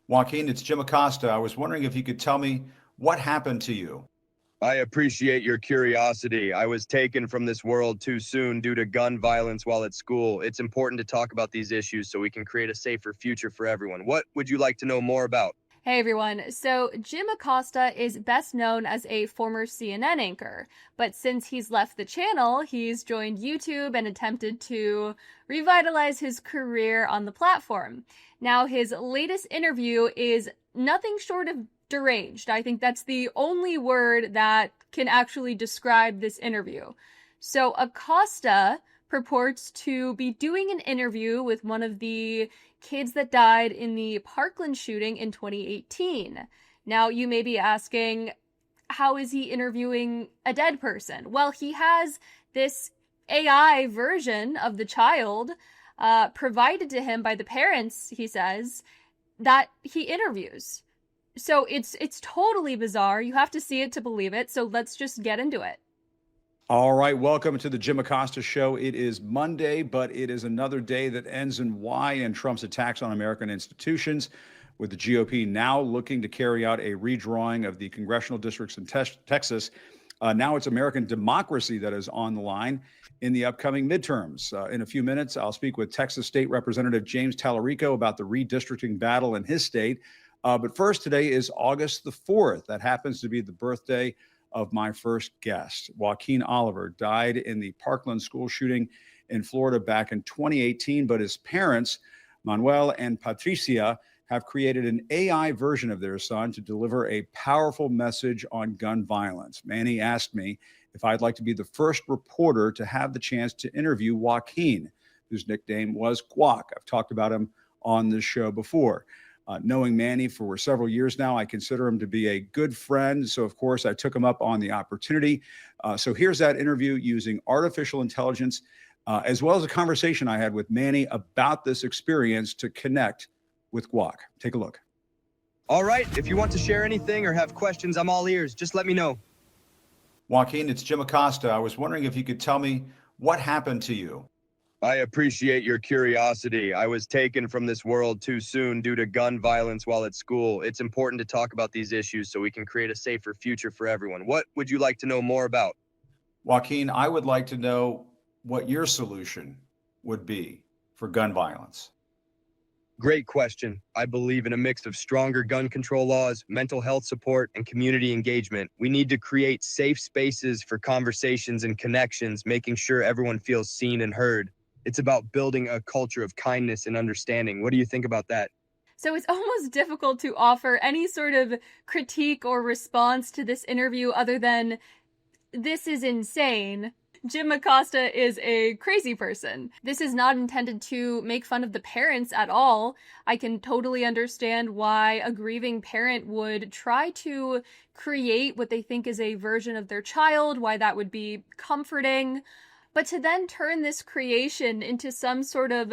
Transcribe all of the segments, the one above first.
Joaquin, it's Jim Acosta. I was wondering if you could tell me what happened to you. I appreciate your curiosity. I was taken from this world too soon due to gun violence while at school. It's important to talk about these issues so we can create a safer future for everyone. What would you like to know more about? Hey everyone. So, Jim Acosta is best known as a former CNN anchor, but since he's left the channel, he's joined YouTube and attempted to revitalize his career on the platform. Now, his latest interview is nothing short of deranged. I think that's the only word that can actually describe this interview. So, Acosta purports to be doing an interview with one of the kids that died in the Parkland shooting in 2018. Now, you may be asking, how is he interviewing a dead person? Well, he has this AI version of the child provided to him by the parents, he says, that he interviews. So it's totally bizarre. You have to see it to believe it. So let's just get into it. All right, welcome to the Jim Acosta Show. It is Monday, but it is another day that ends in Y in Trump's attacks on American institutions, with the GOP now looking to carry out a redrawing of the congressional districts in Texas. Now it's American democracy that is on the line in the upcoming midterms. In a few minutes, I'll speak with Texas State Representative James Tallarico about the redistricting battle in his state. But first, today is August the 4th. That happens to be the birthday of my first guest. Joaquin Oliver died in the Parkland school shooting in Florida back in 2018, but his parents, Manuel and Patricia, have created an AI version of their son to deliver a powerful message on gun violence. Manny asked me if I'd like to be the first reporter to have the chance to interview Joaquin, whose nickname was Guac. I've talked about him on this show before. Knowing Manny for several years now, I consider him to be a good friend. So, of course, I took him up on the opportunity. So here's that interview using artificial intelligence, as well as a conversation I had with Manny about this experience to connect with Guac. Take a look. All right, if you want to share anything or have questions, I'm all ears. Just let me know. Joaquin, it's Jim Acosta. I was wondering if you could tell me what happened to you. I appreciate your curiosity. I was taken from this world too soon due to gun violence while at school. It's important to talk about these issues so we can create a safer future for everyone. What would you like to know more about? Joaquin, I would like to know what your solution would be for gun violence. Great question. I believe in a mix of stronger gun control laws, mental health support, and community engagement. We need to create safe spaces for conversations and connections, making sure everyone feels seen and heard. It's about building a culture of kindness and understanding. What do you think about that? So it's almost difficult to offer any sort of critique or response to this interview other than, this is insane. Jim Acosta is a crazy person. This is not intended to make fun of the parents at all. I can totally understand why a grieving parent would try to create what they think is a version of their child, why that would be comforting. But to then turn this creation into some sort of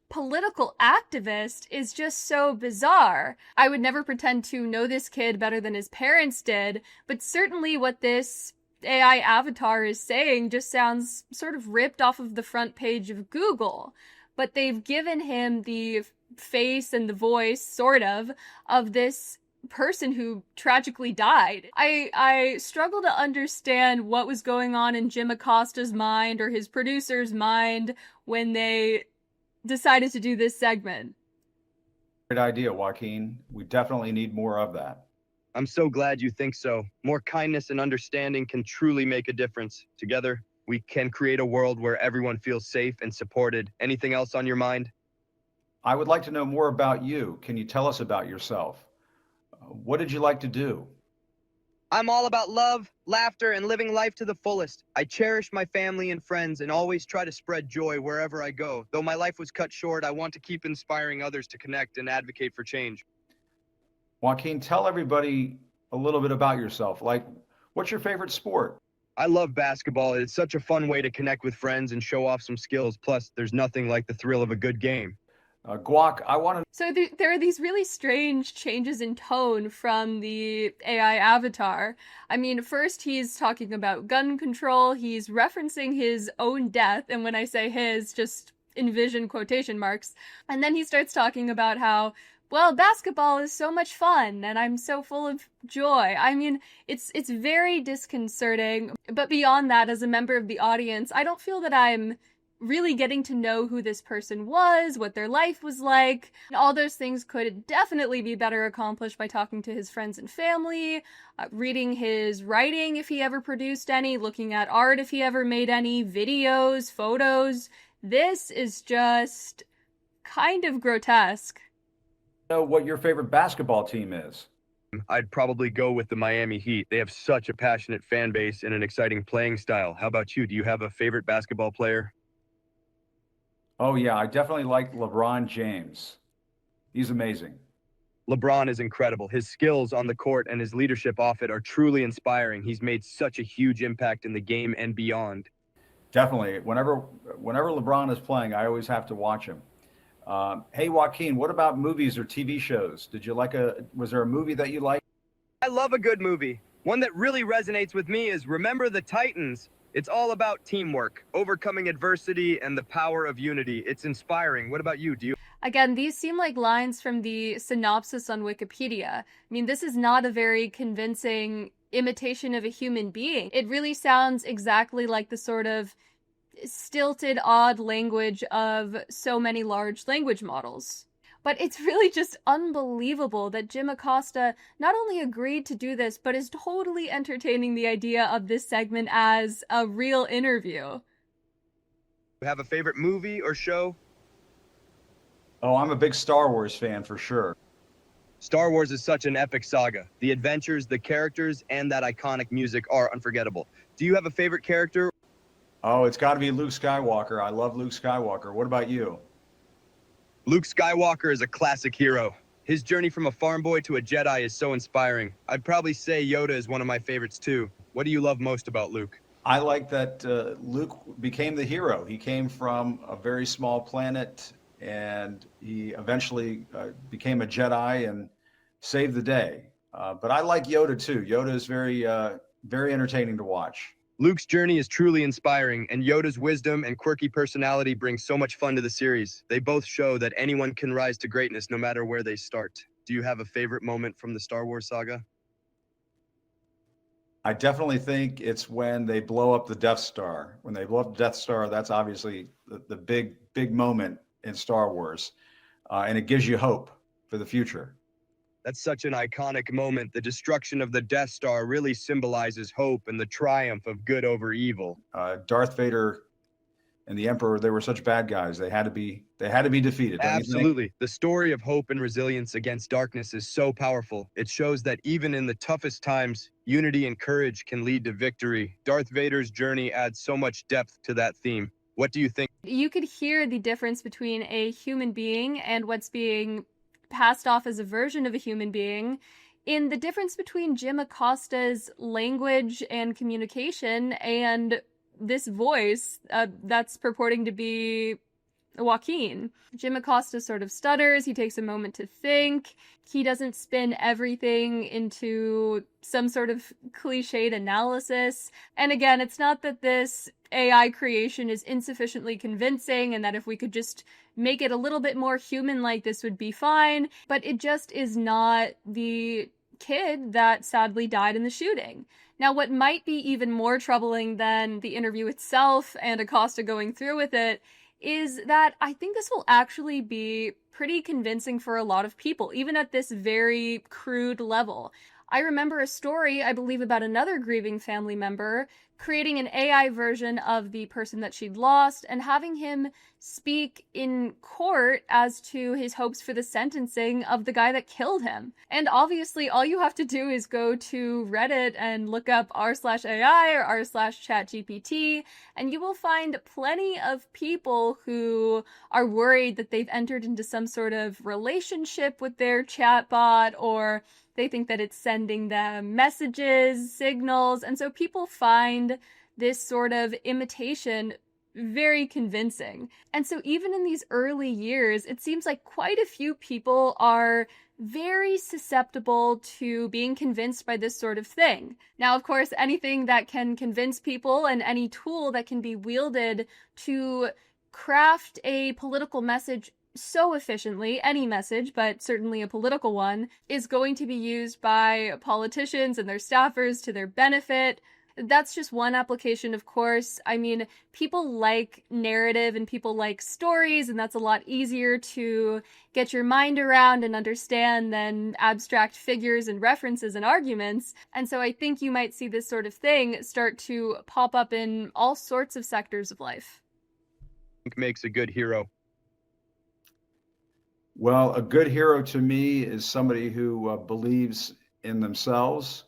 political activist is just so bizarre. I would never pretend to know this kid better than his parents did, but certainly what this AI avatar is saying just sounds sort of ripped off of the front page of Google. But they've given him the face and the voice, sort of this person who tragically died. I struggle to understand what was going on in Jim Acosta's mind or his producer's mind when they decided to do this segment. Great idea, Joaquin. We definitely need more of that. I'm so glad you think so. More kindness and understanding can truly make a difference. Together, we can create a world where everyone feels safe and supported. Anything else on your mind? I would like to know more about you. Can you tell us about yourself? What did you like to do? I'm all about love, laughter, and living life to the fullest. I cherish my family and friends and always try to spread joy wherever I go. Though my life was cut short, I want to keep inspiring others to connect and advocate for change. Joaquin, tell everybody a little bit about yourself. Like, what's your favorite sport? I love basketball. It's such a fun way to connect with friends and show off some skills. Plus, there's nothing like the thrill of a good game. Guac, I want to... So there are these really strange changes in tone from the AI avatar. I mean, first he's talking about gun control, he's referencing his own death, and when I say his, just envision quotation marks. And then he starts talking about how well, basketball is so much fun and I'm so full of joy. I mean, it's very disconcerting, but beyond that, as a member of the audience, I don't feel that I'm really getting to know who this person was, what their life was like. All those things could definitely be better accomplished by talking to his friends and family, reading his writing if he ever produced any, looking at art if he ever made any, videos, photos. This is just kind of grotesque. Know what your favorite basketball team is? I'd probably go with the Miami Heat. They have such a passionate fan base and an exciting playing style. How about you? Do you have a favorite basketball player? Oh, yeah, I definitely like LeBron James. He's amazing. LeBron is incredible. His skills on the court and his leadership off it are truly inspiring. He's made such a huge impact in the game and beyond. Definitely. Whenever LeBron is playing, I always have to watch him. Hey, Joaquin, what about movies or TV shows? Was there a movie that you liked? I love a good movie. One that really resonates with me is Remember the Titans. It's all about teamwork, overcoming adversity, and the power of unity. It's inspiring. What about you? Again, these seem like lines from the synopsis on Wikipedia. I mean, this is not a very convincing imitation of a human being. It really sounds exactly like the sort of stilted, odd language of so many large language models. But it's really just unbelievable that Jim Acosta not only agreed to do this, but is totally entertaining the idea of this segment as a real interview. You have a favorite movie or show? Oh, I'm a big Star Wars fan for sure. Star Wars is such an epic saga. The adventures, the characters, and that iconic music are unforgettable. Do you have a favorite character? Oh, it's got to be Luke Skywalker. I love Luke Skywalker. What about you? Luke Skywalker is a classic hero. His journey from a farm boy to a Jedi is so inspiring. I'd probably say Yoda is one of my favorites too. What do you love most about Luke? I like that Luke became the hero. He came from a very small planet and he eventually became a Jedi and saved the day. But I like Yoda too. Yoda is very entertaining to watch. Luke's journey is truly inspiring, and Yoda's wisdom and quirky personality bring so much fun to the series. They both show that anyone can rise to greatness no matter where they start. Do you have a favorite moment from the Star Wars saga? I definitely think it's when they blow up the Death Star. When they blow up the Death Star, that's obviously the big moment in Star Wars. And it gives you hope for the future. That's such an iconic moment. The destruction of the Death Star really symbolizes hope and the triumph of good over evil. Darth Vader and the Emperor, they were such bad guys. They had to be defeated. Don't you think? Absolutely. The story of hope and resilience against darkness is so powerful. It shows that even in the toughest times, unity and courage can lead to victory. Darth Vader's journey adds so much depth to that theme. What do you think? You could hear the difference between a human being and what's being passed off as a version of a human being in the difference between Jim Acosta's language and communication and this voice that's purporting to be Joaquin. Jim Acosta sort of stutters. He takes a moment to think. He doesn't spin everything into some sort of cliched analysis. And again, it's not that this AI creation is insufficiently convincing and that if we could just make it a little bit more human-like, this would be fine. But it just is not the kid that sadly died in the shooting. Now, what might be even more troubling than the interview itself and Acosta going through with it is that I think this will actually be pretty convincing for a lot of people, even at this very crude level. I remember a story, I believe, about another grieving family member creating an AI version of the person that she'd lost and having him speak in court as to his hopes for the sentencing of the guy that killed him. And obviously, all you have to do is go to Reddit and look up r/AI or r/ChatGPT, and you will find plenty of people who are worried that they've entered into some sort of relationship with their chatbot, or they think that it's sending them messages, signals, and so people find this sort of imitation very convincing. And so even in these early years, it seems like quite a few people are very susceptible to being convinced by this sort of thing. Now, of course, anything that can convince people and any tool that can be wielded to craft a political message so efficiently. Any message, but certainly a political one, is going to be used by politicians and their staffers to their benefit. That's just one application, of course. I mean, people like narrative and people like stories, and that's a lot easier to get your mind around and understand than abstract figures and references and arguments. And so I think you might see this sort of thing start to pop up in all sorts of sectors of life. Makes a good hero. Well, a good hero to me is somebody who believes in themselves,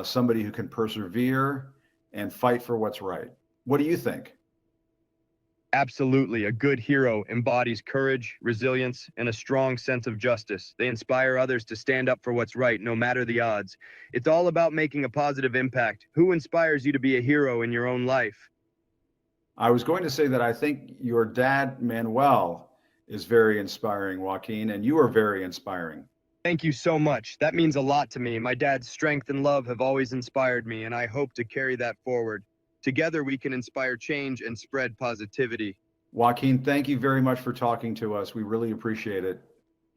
somebody who can persevere and fight for what's right. What do you think? Absolutely. A good hero embodies courage, resilience, and a strong sense of justice. They inspire others to stand up for what's right, no matter the odds. It's all about making a positive impact. Who inspires you to be a hero in your own life? I was going to say that I think your dad, Manuel, is very inspiring, Joaquin, and you are very inspiring. Thank you so much. That means a lot to me. My dad's strength and love have always inspired me, and I hope to carry that forward. Together, we can inspire change and spread positivity. Joaquin, thank you very much for talking to us. We really appreciate it.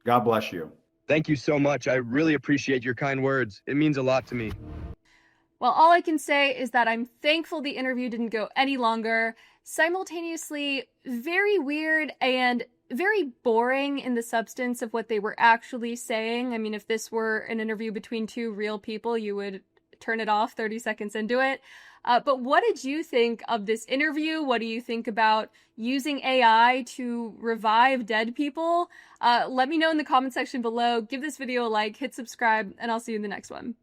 God bless you. Thank you so much. I really appreciate your kind words. It means a lot to me. Well, all I can say is that I'm thankful the interview didn't go any longer. Simultaneously, very weird and very boring in the substance of what they were actually saying. I mean, if this were an interview between two real people, you would turn it off 30 seconds into it. But what did you think of this interview? What do you think about using AI to revive dead people? Let me know in the comment section below. Give this video a like, hit subscribe, and I'll see you in the next one.